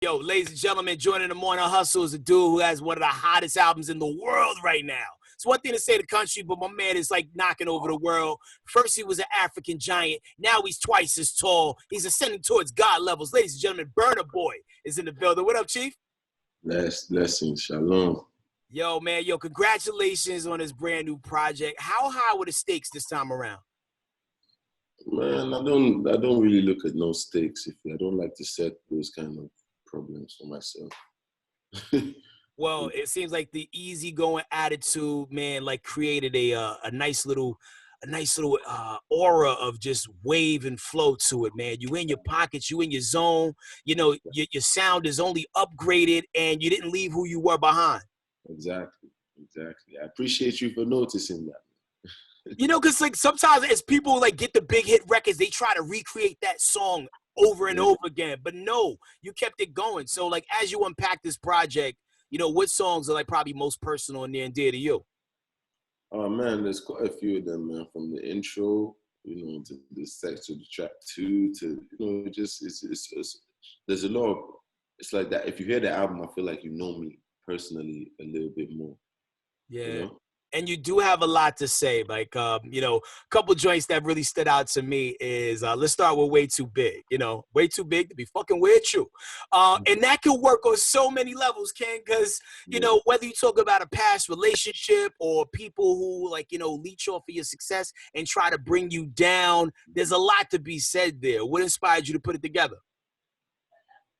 Yo, ladies and gentlemen, joining the Morning Hustle is a dude who has one of the hottest albums in the world right now. It's one thing to say the country, but my man is like knocking over the world. First, he was an African giant. Now he's twice as tall. He's ascending towards God levels. Ladies and gentlemen, Burna Boy is in the building. What up, Chief? Blessings. Shalom. Yo, man, congratulations on this brand new project. How high were the stakes this time around? Man, I don't really look at no stakes. I don't like to set those kind of problems for myself. Well, it seems like the easygoing attitude, man, like created a nice little aura of just wave and flow to it, man. You in your pockets, you in your zone. You know, your sound is only upgraded, and you didn't leave who you were behind. Exactly. I appreciate you for noticing that. You know, because like sometimes as people like get the big hit records, they try to recreate that song over and over again. But no, you kept it going. So like as you unpack this project, you know, what songs are like probably most personal and near and dear to you? Oh man, there's quite a few of them, man. From the intro, to the sex, to the track 2, to it's there's a lot of, it's like that. If you hear the album, I feel like you know me personally a little bit more. Yeah. You know? And you do have a lot to say. Like, a couple joints that really stood out to me is, let's start with Way Too Big. You know, way too big to be fucking with you. And that can work on so many levels, Ken, because, you know, whether you talk about a past relationship or people who, like, leech off of your success and try to bring you down, there's a lot to be said there. What inspired you to put it together?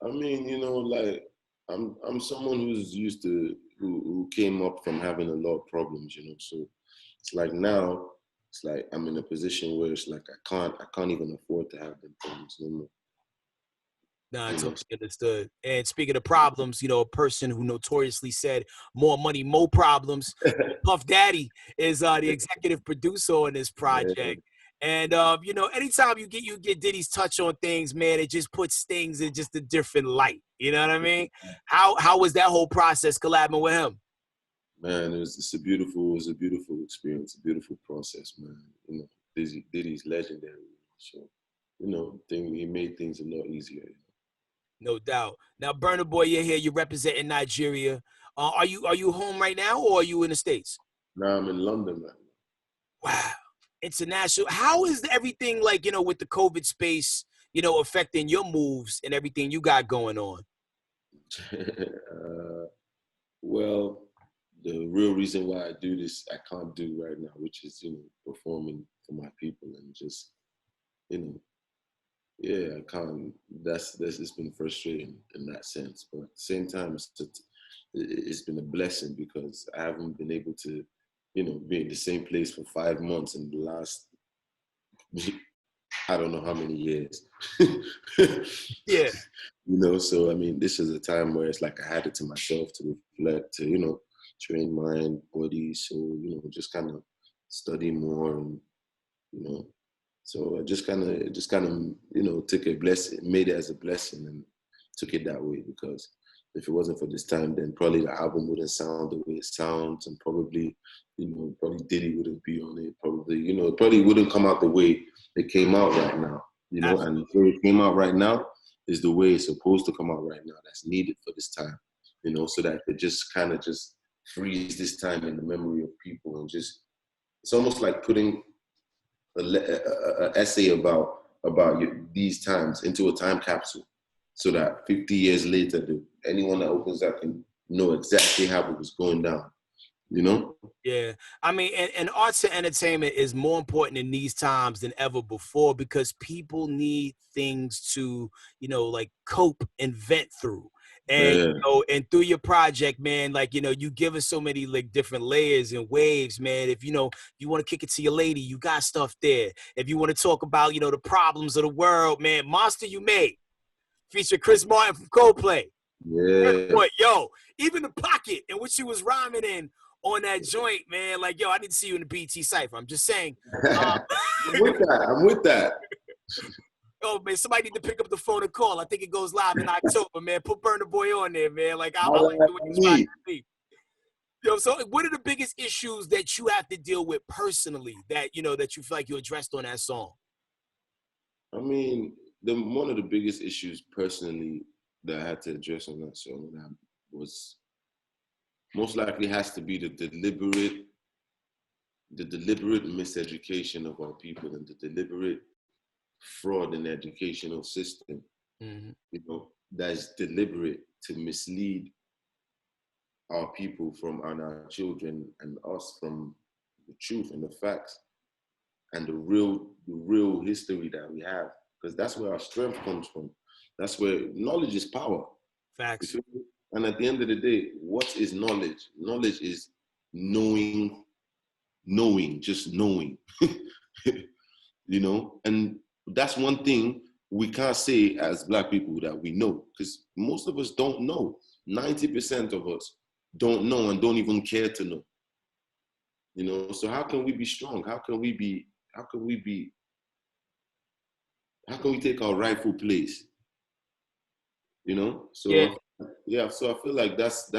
I mean, like, I'm someone who's used to, who came up from having a lot of problems, so it's like now, it's like I'm in a position where it's like I can't even afford to have them problems no more. Nah, I totally understood. And speaking of problems, a person who notoriously said more money, more problems, Puff Daddy is the executive producer on this project. Yeah. And anytime you get Diddy's touch on things, man, it just puts things in just a different light. You know what I mean? How was that whole process collabing with him? Man, it's a beautiful experience, a beautiful process, man. Diddy's legendary, so he made things a lot easier. No doubt. Now, Burna Boy, you're here. You're representing Nigeria. Are you home right now, or are you in the States? No, I'm in London right now. Wow. International. How is everything like, with the COVID space, affecting your moves and everything you got going on? Well, the real reason why I do this, I can't do right now, which is, performing for my people and just, I can't. It's been frustrating in that sense, but at the same time, it's been a blessing because I haven't been able to, be in the same place for 5 months in the last, I don't know how many years. Yeah. So I mean, this is a time where it's like I had it to myself to reflect, to, train mind, body, so, just kind of study more and, so I just kind of, took a blessing, made it as a blessing and took it that way, because if it wasn't for this time, then probably the album wouldn't sound the way it sounds, and probably Diddy wouldn't be on it. Probably, it probably wouldn't come out the way it came out right now. Absolutely. And the way it came out right now is the way it's supposed to come out right now. That's needed for this time, so that it just kind of just freeze this time in the memory of people, and just, it's almost like putting a essay about these times into a time capsule, so that 50 years later, anyone that opens that can know exactly how it was going down, Yeah. I mean, and arts and entertainment is more important in these times than ever before, because people need things to, like cope and vent through. And, and through your project, man, like, you give us so many like different layers and waves, man. If, you want to kick it to your lady, you got stuff there. If you want to talk about, the problems of the world, man, Monster You Made, feature Chris Martin from Coldplay. Yeah. But yo, even the pocket in which he was rhyming in on that joint, man, like, yo, I need to see you in the BT Cypher. I'm just saying. I'm with that. Oh, man, somebody need to pick up the phone and call. I think it goes live in October, man. Put Burna Boy on there, man. Like, I like the way he's trying to be. Yo, so what are the biggest issues that you have to deal with personally that, that you feel like you addressed on that song? I mean, one of the biggest issues personally that I had to address on that song that was most likely has to be the deliberate miseducation of our people and the deliberate fraud in the educational system, Mm-hmm. you know, that is deliberate to mislead our people and our children and us from the truth and the facts and the real history that we have. Because that's where our strength comes from. That's where knowledge is power. Facts. And at the end of the day, what is knowledge? Knowledge is knowing, just knowing. You know, and that's one thing we can't say as Black people that we know, because most of us don't know. 90% of us don't know and don't even care to know. You know, so how can we be strong? How can we take our rightful place? You know, Yeah. so yeah, so I feel like that's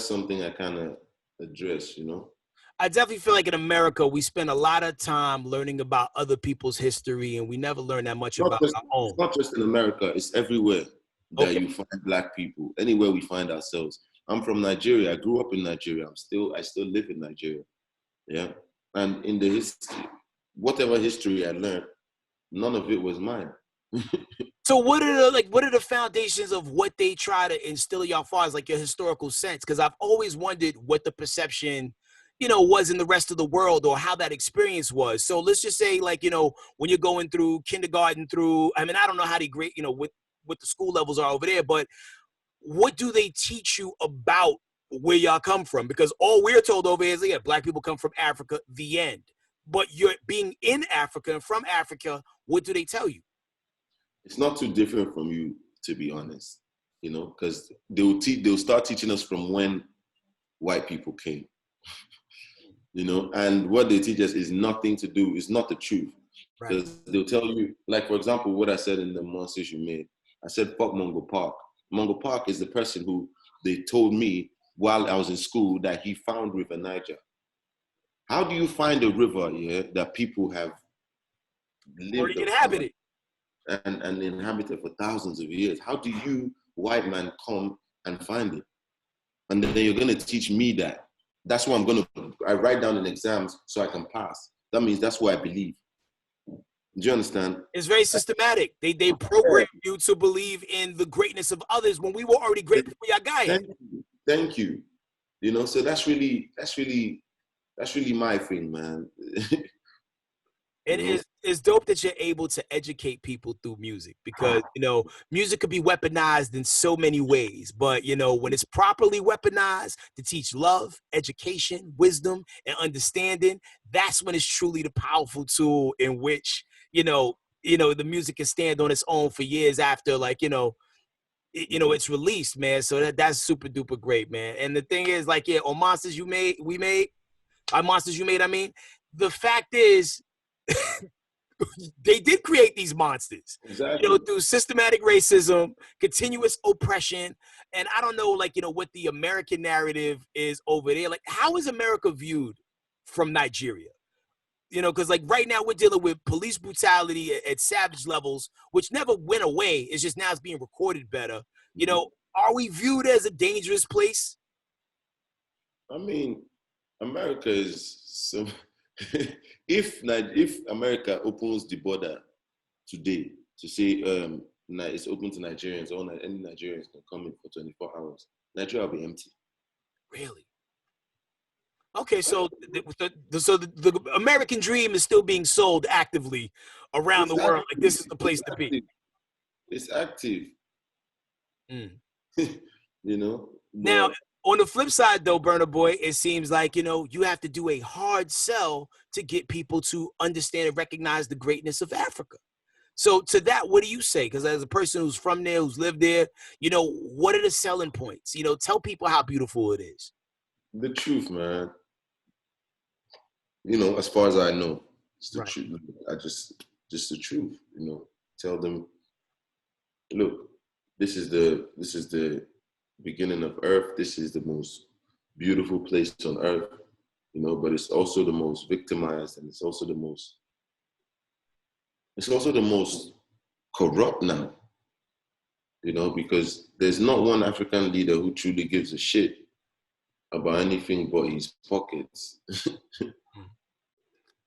something I kind of address. You know, I definitely feel like in America, we spend a lot of time learning about other people's history and we never learn that much about our it's own. not just in America; it's everywhere that Okay. you find Black people. Anywhere we find ourselves. I'm from Nigeria. I grew up in Nigeria. I still live in Nigeria. Yeah, and in the history, whatever history I learned, none of it was mine. So what are the foundations of what they try to instill in y'all far as like your historical sense? Because I've always wondered what the perception, was in the rest of the world or how that experience was. So let's just say like, when you're going through kindergarten through, I mean, I don't know how they grade, what the school levels are over there, but what do they teach you about where y'all come from? Because all we're told over here is, yeah, Black people come from Africa, the end. But you're being in Africa and from Africa, what do they tell you? It's not too different from you, to be honest. You know, because they'll start teaching us from when white people came. You know, and what they teach us is nothing to do. It's not the truth. Right. Because they'll tell you, like for example, what I said in the monsters you made. I said, fuck Mungo Park. Mungo Park is the person who they told me while I was in school that he found River Niger. How do you find a river, yeah, that people have Already lived upon inhabited. and inhabited for thousands of years? How do you, white man, come and find it? And then you're going to teach me that. That's what I write down in exams so I can pass. That means that's what I believe. Do you understand? It's very systematic. They program you to believe in the greatness of others when we were already great before y'all got here. Thank you. You know, so that's really my thing, man. It's dope that you're able to educate people through music because music could be weaponized in so many ways, but when it's properly weaponized to teach love, education, wisdom, and understanding, that's when it's truly the powerful tool in which the music can stand on its own for years after it's released, man. So that's super duper great, man. And the thing is, like, yeah, on Monsters You Made, Monsters You Made, I mean, the fact is, they did create these monsters, Exactly. through systematic racism, continuous oppression. And I don't know, like, what the American narrative is over there. Like, how is America viewed from Nigeria? Because like right now we're dealing with police brutality at savage levels, which never went away. It's just now it's being recorded better. Are we viewed as a dangerous place? I mean, America is so. If America opens the border today to say it's open to Nigerians, or any Nigerians can come in for 24 hours, Nigeria will be empty. Really? Okay, so the American dream is still being sold actively around the world. Like this is the place to be. It's active. Mm. Now, But on the flip side, though, Burna Boy, it seems like, you have to do a hard sell to get people to understand and recognize the greatness of Africa. So to that, what do you say? Because as a person who's from there, who's lived there, what are the selling points? Tell people how beautiful it is. the truth, man. As far as I know, it's the Right. truth. Just the truth. Tell them, look, this is the beginning of Earth. This is the most beautiful place on Earth. But it's also the most victimized, and it's also the most corrupt now. you know, because there's not one African leader who truly gives a shit about anything but his pockets,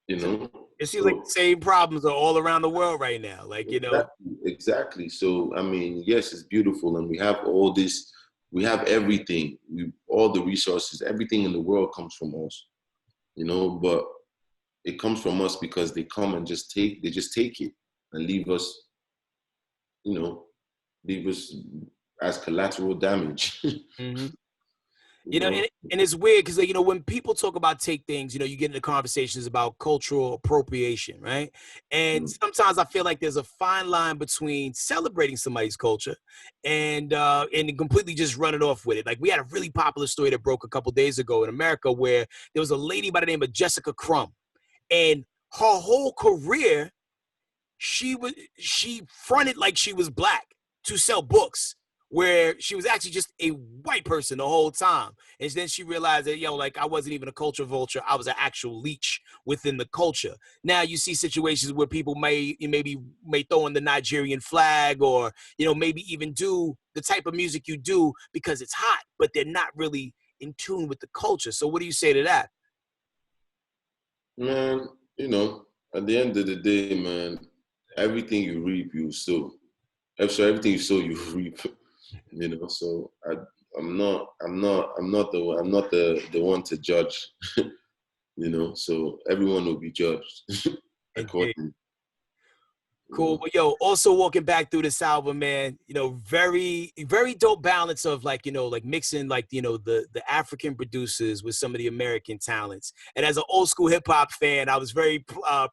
you So know? it seems like So the same problems are all around the world right now. Like, you know, exactly. So, I mean, yes, it's beautiful and we have all this, we have everything, all the resources, everything in the world comes from us, you know, but it comes from us because they come and they just take it and leave us, you know, leave us as collateral damage, mhm. you You know, know? and it's weird because, like, you know, when people talk about take things, you know, you get into conversations about cultural appropriation, right? And Mm. sometimes I feel like there's a fine line between celebrating somebody's culture and completely just running off with it. Like, we had a really popular story that broke a couple days ago in America where there was a lady by the name of Jessica Crumb, and her whole career she fronted like she was black to sell books where she was actually just a white person the whole time. And then she realized that, like, I wasn't even a culture vulture. I was an actual leech within the culture. Now you see situations where people may throw in the Nigerian flag, or, maybe even do the type of music you do because it's hot, but they're not really in tune with the culture. So what do you say to that? Man, you know, at the end of the day, man, everything you reap, you sow. So everything you sow, you reap. You know, so I'm not the one to judge. You know, so everyone will be judged Indeed. accordingly. You Cool. know, But yo, also walking back through this album, man, very, very dope balance of, like, like mixing, like, the African producers with some of the American talents. And as an old school hip hop fan, I was very proud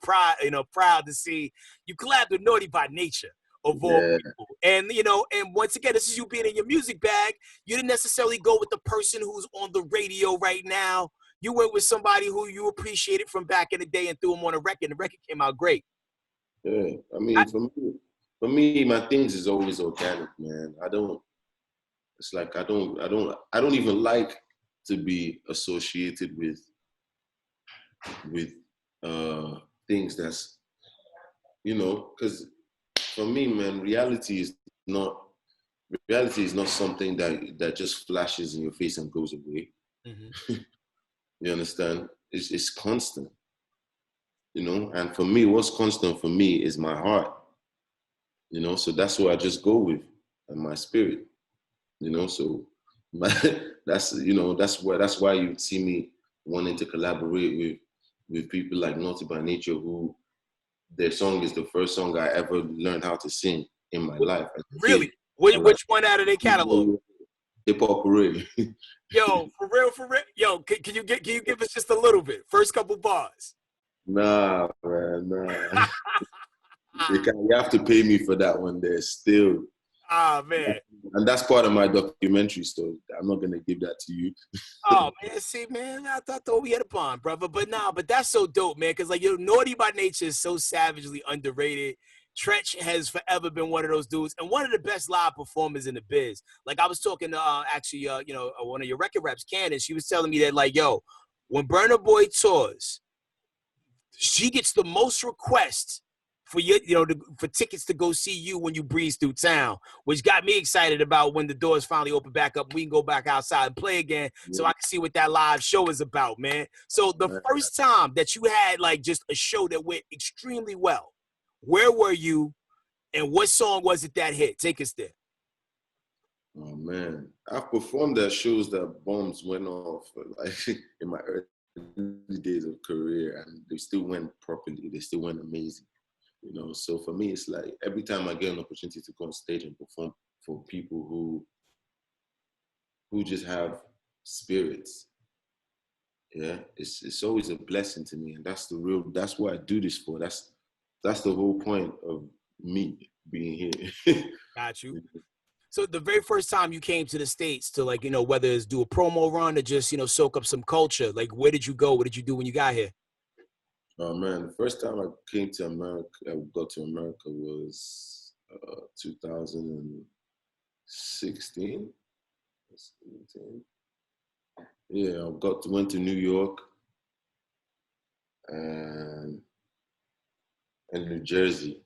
to see you collab with Naughty by Nature of all yeah, people. And and once again, this is you being in your music bag. You didn't necessarily go with the person who's on the radio right now. You went with somebody who you appreciated from back in the day and threw them on a record. And the record came out great. yeah. I mean, for me, my things is always organic, man. I don't. It's like I don't even like to be associated with uh things that's, you know, because for me, man, not reality is not something that just flashes in your face and goes away. Mhm. You understand? It's constant, you know. And for me, what's constant for me is my heart, you know. So that's what I just go with, and my spirit, you know. So my, that's why you see me wanting to collaborate with people like Naughty by Nature, who their song is the first song I ever learned how to sing in my life as a Really? kid. And like Which one out of their catalog? hip hop parade. Yo, for real, for real. Yo, can you give us just a little bit? First couple bars. Nah, man, nah. You have to pay me for that one there still. Ah, man. And that's part of my documentary story. I'm not gonna give that to you. Oh, man, see, man, I thought we had a bond, brother. But nah, but that's so dope, man. Because, like, Naughty by Nature is so savagely underrated. Tretch has forever been one of those dudes and one of the best live performers in the biz. Like, I was talking to actually, one of your record reps, Candace. She was telling me that, like, yo, when Burna Boy tours, she gets the most requests for for tickets to go see you when you breeze through town, which got me excited about when the doors finally open back up. We can go back outside and play again, so I can see what that live show is about, man. So the first time that you had, like, just a show that went extremely well, where were you, and what song was it that hit? Take us there. Oh man, I've performed at shows that bombs went off like in my early days of career, and they still went properly. They still went amazing, you know. So for me, it's like every time I get an opportunity to go on stage and perform for people who just have spirits, yeah, it's always a blessing to me, and that's what I do this for. That's the whole point of me being here. Got you. So the very first time you came to the States to, like, whether it's do a promo run or just, soak up some culture, like, where did you go? What did you do when you got here? Oh man, the first time I came to America, I got to America was 2016. Yeah, went to New York and New Jersey.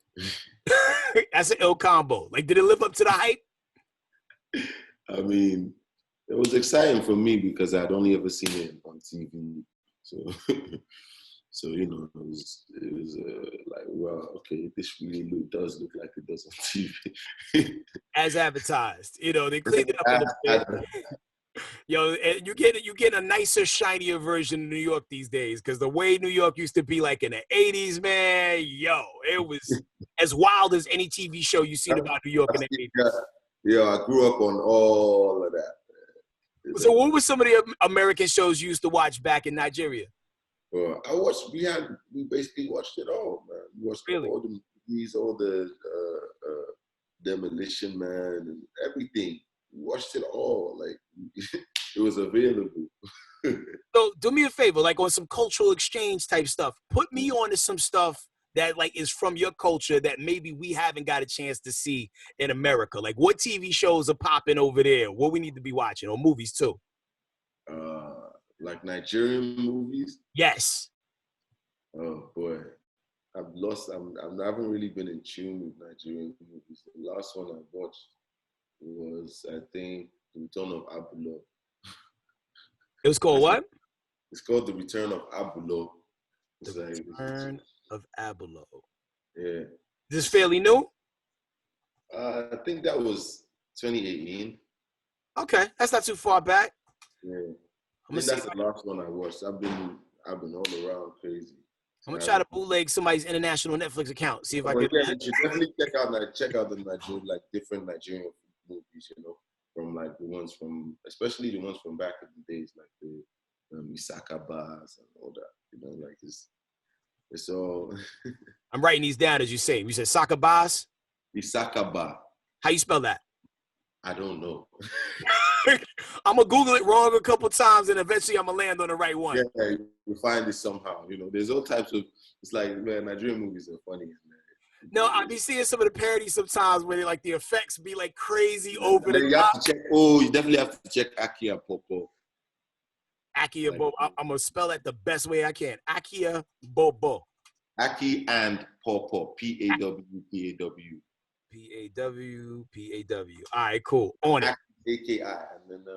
That's an ill combo. Like, did it live up to the hype? I mean, it was exciting for me because I'd only ever seen it on TV. So, so you know, it was like, wow, okay, this really does look like it does on TV. As advertised. You know, they cleaned it up a little bit. Yo, and you get a nicer, shinier version of New York these days. Because the way New York used to be like in the 80s, man, yo, it was as wild as any TV show you've seen about New York in the 80s. Yeah, I grew up on all of that. So what were some of the American shows you used to watch back in Nigeria? We basically watched it all, man. We watched Really? all the movies, all the Demolition Man and everything. We watched it all. Like, it was available. So do me a favor, like on some cultural exchange type stuff, put me on to some stuff that like is from your culture that maybe we haven't got a chance to see in America. Like what TV shows are popping over there? What we need to be watching, or movies too? Like Nigerian movies. Yes. Oh boy, I haven't really been in tune with Nigerian movies. The last one I watched was, I think, The Return of Abulo. It was called what? It's called The Return of Abulo. The Return of Abulo. Yeah. This is fairly new? I think that was 2018. Okay, that's not too far back. Yeah. I think that's the last one I watched. I've been all around crazy. I'm gonna try to bootleg somebody's international Netflix account. See if I can. Yeah, you should definitely check out the Nigerian, like different Nigerian movies. You know, from like the ones from, especially the ones from back in the days, like the Isaka bars and all that. You know, like it's all. I'm writing these down as you say. You said soccer bars. Isaka bar. How you spell that? I don't know. I'm gonna Google it wrong a couple times, and eventually I'm gonna land on the right one. Yeah, you find it somehow. You know, there's all types of. It's like, man, Nigerian movies are funny. Man. No, I be seeing some of the parodies sometimes where they, like the effects be like crazy over the top. Have to check. Oh, you definitely have to check Akia Popo. Akia Bobo. I'm gonna spell that the best way I can. Akia Bobo. Aki and Popo. P-A-W-P-A-W. P-A-W, P-A-W. All right, cool. On it. A-K-I.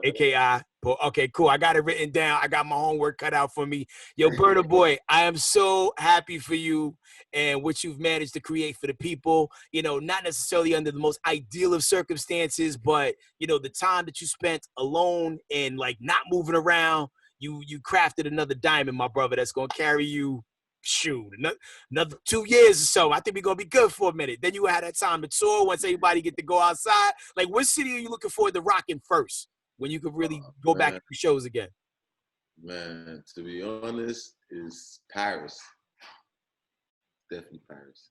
A-K-I. Okay, cool. I got it written down. I got my homework cut out for me. Yo, Burna Boy, I am so happy for you and what you've managed to create for the people. You know, not necessarily under the most ideal of circumstances, but, you know, the time that you spent alone and, like, not moving around, you crafted another diamond, my brother, that's going to carry you, shoot, another 2 years or so. I think we're going to be good for a minute. Then you had that time to tour once everybody get to go outside. Like, what city are you looking forward to rocking first when you could really go back to shows again? Man, to be honest, is Paris. Definitely Paris.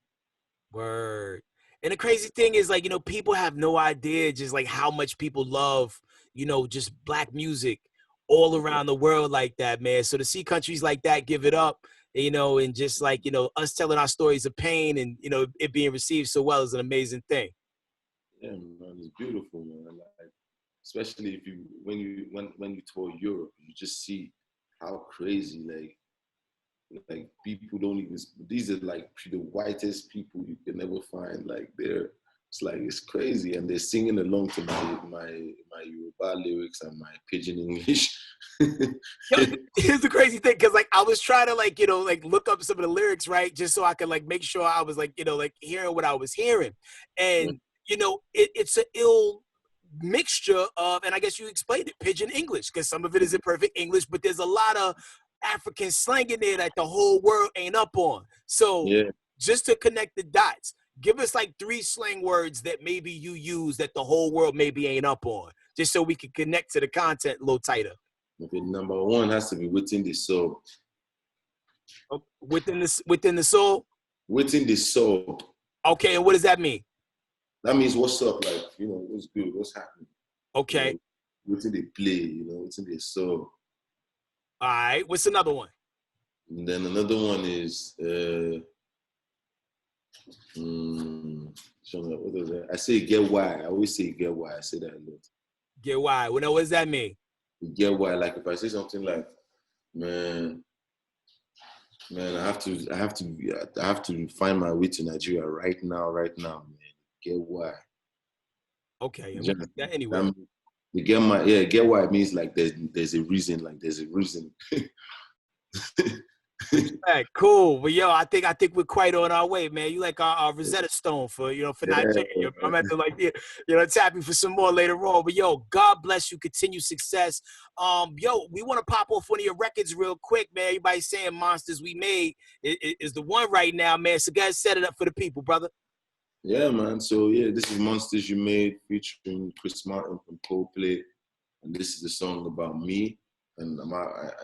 Word. And the crazy thing is, like, you know, people have no idea just like how much people love, you know, just black music all around the world like that, man. So to see countries like that give it up, you know, and just like, you know, us telling our stories of pain and, you know, it being received so well is an amazing thing. Yeah, man, it's beautiful, man. Like, especially if when you tour Europe, you just see how crazy, like people don't even, these are like the whitest people you can ever find. Like it's crazy, and they're singing along to my Yoruba lyrics and my pidgin English. Yo, here's the crazy thing, because like I was trying to like, you know, like look up some of the lyrics, right, just so I could like make sure I was like, you know, like hearing what I was hearing, and you know, it's an ill mixture of, and I guess you explained it, pidgin English, because some of it is in perfect English, but there's a lot of African slang in there that the whole world ain't up on. So just to connect the dots, give us like 3 slang words that maybe you use that the whole world maybe ain't up on, just so we can connect to the content a little tighter. Okay, number 1 has to be within the soul. Within the soul? Within the soul. Okay, and what does that mean? That means what's up, like, you know, what's good, what's happening. Okay. You know, within the play, you know, within the soul. All right, what's another one? And then another one is, what is that? I say get why. I always say get why. I say that a lot. Get why. Well, now, what does that mean? Get why. Like if I say something like, man, I have to find my way to Nigeria right now, man. Get why. Okay, and we Just, that anyway. you get my get what it means. Like there's a reason. Like there's a reason. Respect, cool. Well, yo, I think we're quite on our way, man. You like our Rosetta Stone for for Nigeria. I'm at the like tap you for some more later on. But yo, God bless you. Continue success. Yo, we want to pop off one of your records real quick, man. Everybody saying Monsters We Made is the one right now, man. So guys, set it up for the people, brother. Yeah, man. So yeah, this is Monsters You Made featuring Chris Martin from Coldplay, and this is a song about me and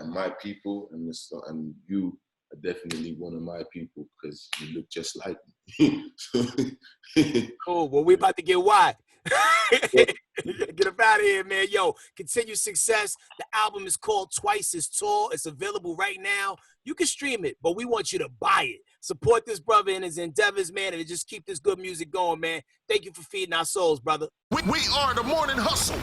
my people, and and you are definitely one of my people because you look just like me. Cool. Well, we about to get wide. Get up out of here, man. Yo, continue success. The album is called Twice as Tall. It's available right now. You can stream it, but we want you to buy it. Support this brother in his endeavors, man, and just keep this good music going, man. Thank you for feeding our souls, brother. We are the morning hustle.